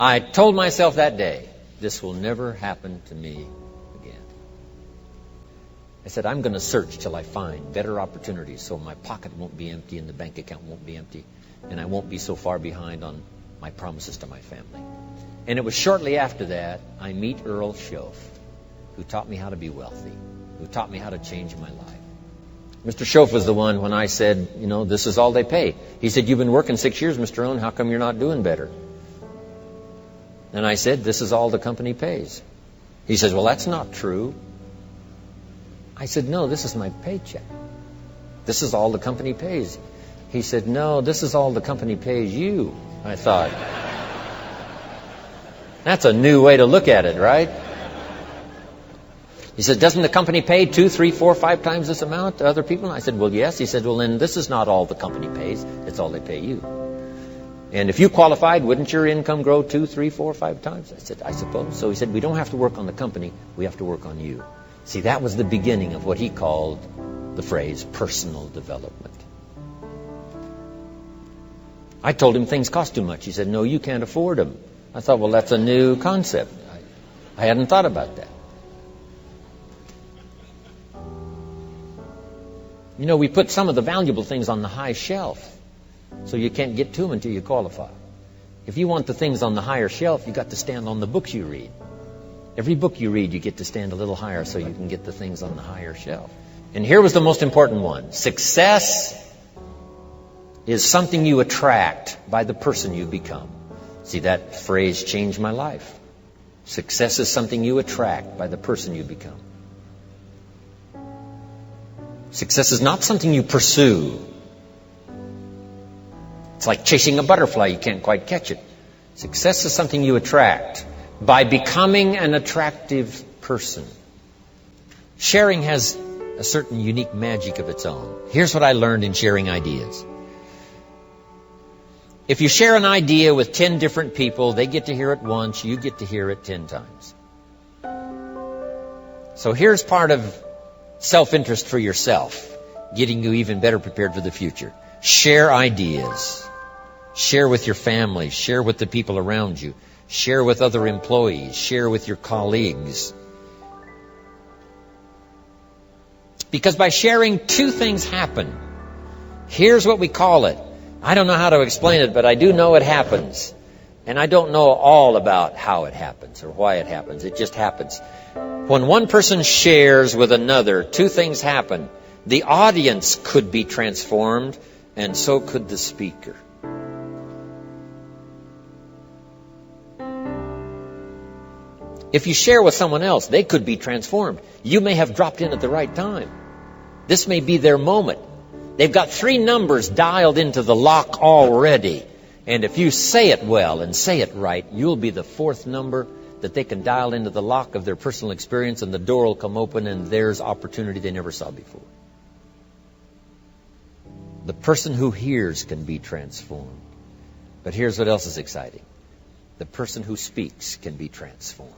I told myself that day, this will never happen to me again. I said, I'm going to search till I find better opportunities so my pocket won't be empty and the bank account won't be empty and I won't be so far behind on my promises to my family. And it was shortly after that I meet Earl Schoaf, who taught me how to be wealthy, who taught me how to change my life. Mr. Schoaf was the one when I said, this is all they pay. He said, you've been working 6 years, Mr. Rohn, how come you're not doing better? And I said, this is all the company pays. He says, well, that's not true. I said, no, this is my paycheck. This is all the company pays. He said, no, this is all the company pays you. I thought, that's a new way to look at it, right? He said, doesn't the company pay 2, 3, 4, 5 times this amount to other people? And I said, well, yes. He said, well, then this is not all the company pays. It's all they pay you. And if you qualified, wouldn't your income grow 2, 3, 4, 5 times? I said, I suppose. So he said, we don't have to work on the company. We have to work on you. See, that was the beginning of what he called the phrase personal development. I told him things cost too much. He said, no, you can't afford them. I thought, well, that's a new concept. I hadn't thought about that. We put some of the valuable things on the high shelf, so you can't get to them until you qualify. If you want the things on the higher shelf, you got to stand on the books you read. Every book you read, you get to stand a little higher so you can get the things on the higher shelf. And here was the most important one. Success is something you attract by the person you become. See, that phrase changed my life. Success is something you attract by the person you become. Success is not something you pursue. It's like chasing a butterfly. You can't quite catch it. Success is something you attract by becoming an attractive person. Sharing has a certain unique magic of its own. Here's what I learned in sharing ideas. If you share an idea with 10 different people, they get to hear it once, you get to hear it 10 times. So here's part of self-interest for yourself, getting you even better prepared for the future. Share ideas. Share with your family. Share with the people around you. Share with other employees. Share with your colleagues. Because by sharing, 2 things happen. Here's what we call it. I don't know how to explain it, but I do know it happens. And I don't know all about how it happens or why it happens. It just happens. When one person shares with another, 2 things happen. The audience could be transformed, and so could the speaker. If you share with someone else, they could be transformed. You may have dropped in at the right time. This may be their moment. They've got 3 numbers dialed into the lock already. And if you say it well and say it right, you'll be the 4th number that they can dial into the lock of their personal experience, and the door will come open and there's opportunity they never saw before. The person who hears can be transformed. But here's what else is exciting. The person who speaks can be transformed.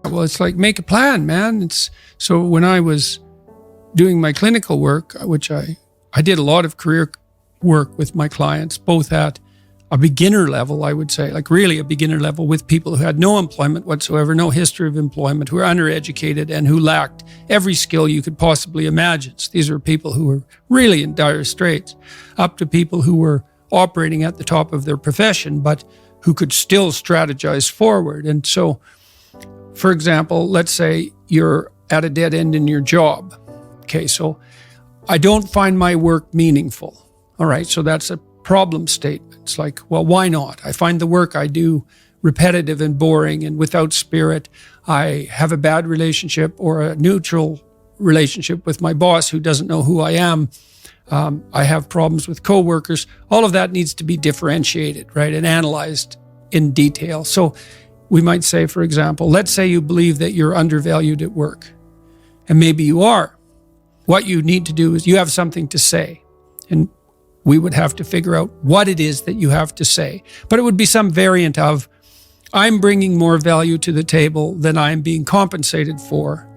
Well, it's like make a plan, man. So when I was doing my clinical work, which I did a lot of career work with my clients, both at a beginner level, I would say, like really a beginner level, with people who had no employment whatsoever, no history of employment, who were undereducated and who lacked every skill you could possibly imagine. So these were people who were really in dire straits, up to people who were operating at the top of their profession, but who could still strategize forward. And so, for example, let's say you're at a dead end in your job. Okay, so I don't find my work meaningful. All right, so that's a problem statement. It's like, well, why not? I find the work I do repetitive and boring and without spirit. I have a bad relationship or a neutral relationship with my boss who doesn't know who I am. I have problems with coworkers. All of that needs to be differentiated, right, and analyzed in detail. So we might say, for example, let's say you believe that you're undervalued at work, and maybe you are. What you need to do is you have something to say, and we would have to figure out what it is that you have to say. But it would be some variant of, I'm bringing more value to the table than I'm being compensated for,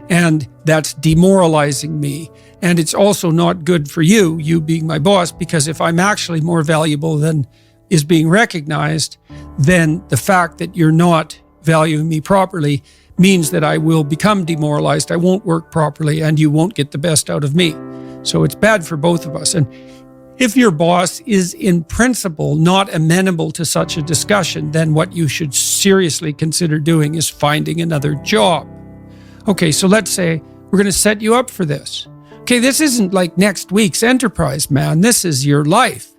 and that's demoralizing me. And it's also not good for you being my boss, because if I'm actually more valuable than is being recognized, then the fact that you're not valuing me properly means that I will become demoralized, I won't work properly, and you won't get the best out of me. So it's bad for both of us. And if your boss is in principle not amenable to such a discussion, then what you should seriously consider doing is finding another job. Okay, so let's say we're going to set you up for this. Okay, this isn't like next week's enterprise, man. This is your life.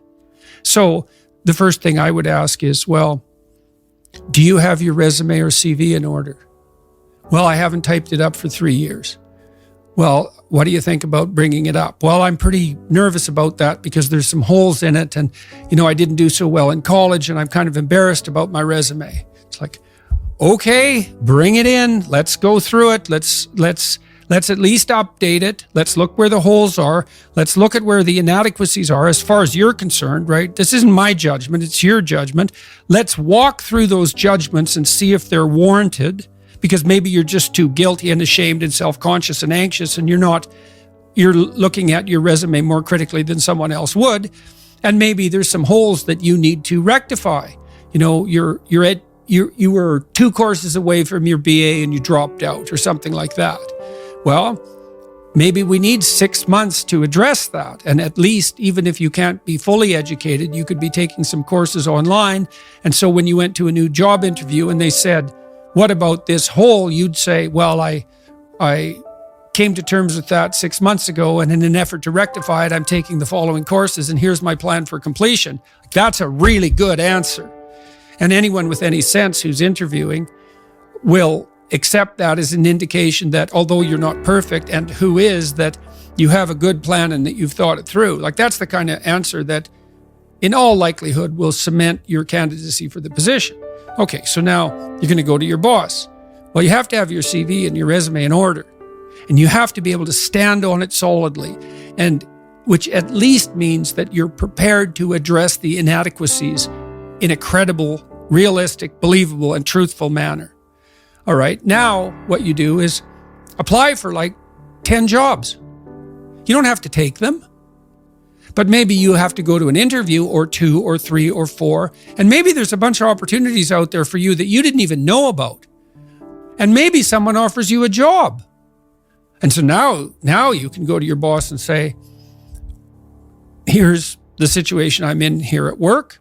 So the first thing I would ask is, well, do you have your resume or CV in order? Well, I haven't typed it up for 3 years. Well, what do you think about bringing it up? Well, I'm pretty nervous about that because there's some holes in it. And, I didn't do so well in college and I'm kind of embarrassed about my resume. It's like, okay, bring it in. Let's go through it. Let's at least update it. Let's look where the holes are. Let's look at where the inadequacies are as far as you're concerned, right? This isn't my judgment. It's your judgment. Let's walk through those judgments and see if they're warranted, because maybe you're just too guilty and ashamed and self-conscious and anxious, and you're looking at your resume more critically than someone else would. And maybe there's some holes that you need to rectify. You were 2 courses away from your BA and you dropped out or something like that. Well, maybe we need 6 months to address that. And at least, even if you can't be fully educated, you could be taking some courses online. And so when you went to a new job interview and they said, what about this hole? You'd say, well, I came to terms with that 6 months ago, and in an effort to rectify it, I'm taking the following courses, and here's my plan for completion. That's a really good answer. And anyone with any sense who's interviewing will accept that as an indication that although you're not perfect, and who is, that you have a good plan and that you've thought it through. Like, that's the kind of answer that in all likelihood will cement your candidacy for the position. Okay, so now you're going to go to your boss. Well, you have to have your CV and your resume in order, and you have to be able to stand on it solidly, and which at least means that you're prepared to address the inadequacies in a credible, realistic, believable, and truthful manner. All right, now what you do is apply for like 10 jobs. You don't have to take them, but maybe you have to go to an interview or 2 or 3 or 4, and maybe there's a bunch of opportunities out there for you that you didn't even know about. And maybe someone offers you a job. And so now you can go to your boss and say, here's the situation I'm in here at work.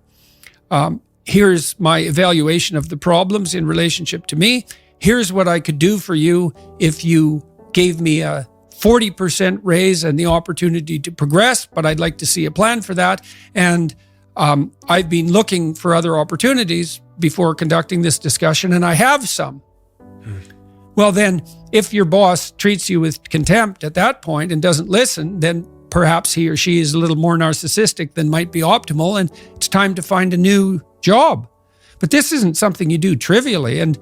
Here's my evaluation of the problems in relationship to me. Here's what I could do for you if you gave me a 40% raise and the opportunity to progress, but I'd like to see a plan for that. And I've been looking for other opportunities before conducting this discussion, and I have some. Well, then, if your boss treats you with contempt at that point and doesn't listen, then perhaps he or she is a little more narcissistic than might be optimal, and it's time to find a new job. But this isn't something you do trivially. And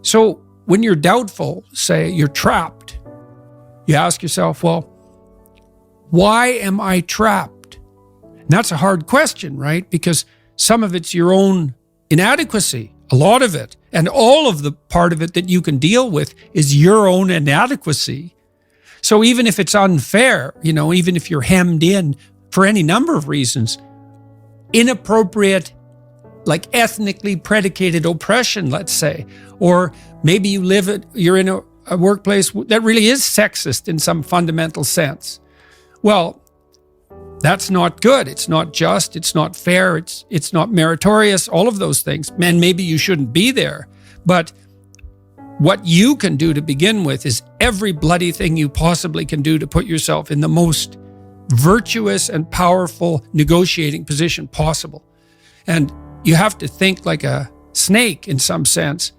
so when you're doubtful, say you're trapped, you ask yourself, well, why am I trapped? And that's a hard question, right? Because some of it's your own inadequacy, a lot of it. And all of the part of it that you can deal with is your own inadequacy. So even if it's unfair, even if you're hemmed in for any number of reasons, inappropriate, like ethnically predicated oppression, let's say, or maybe you're in a workplace that really is sexist in some fundamental sense. Well, that's not good. It's not just. It's not fair. It's not meritorious. All of those things. And maybe you shouldn't be there. But what you can do to begin with is every bloody thing you possibly can do to put yourself in the most virtuous and powerful negotiating position possible. And you have to think like a snake in some sense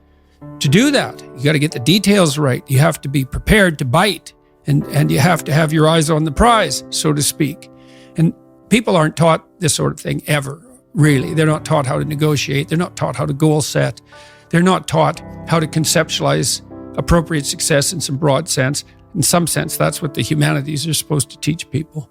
to do that. You got to get the details right. You have to be prepared to bite, and you have to have your eyes on the prize, so to speak. And people aren't taught this sort of thing ever, really. They're not taught how to negotiate. They're not taught how to goal set. They're not taught how to conceptualize appropriate success in some broad sense. In some sense, that's what the humanities are supposed to teach people.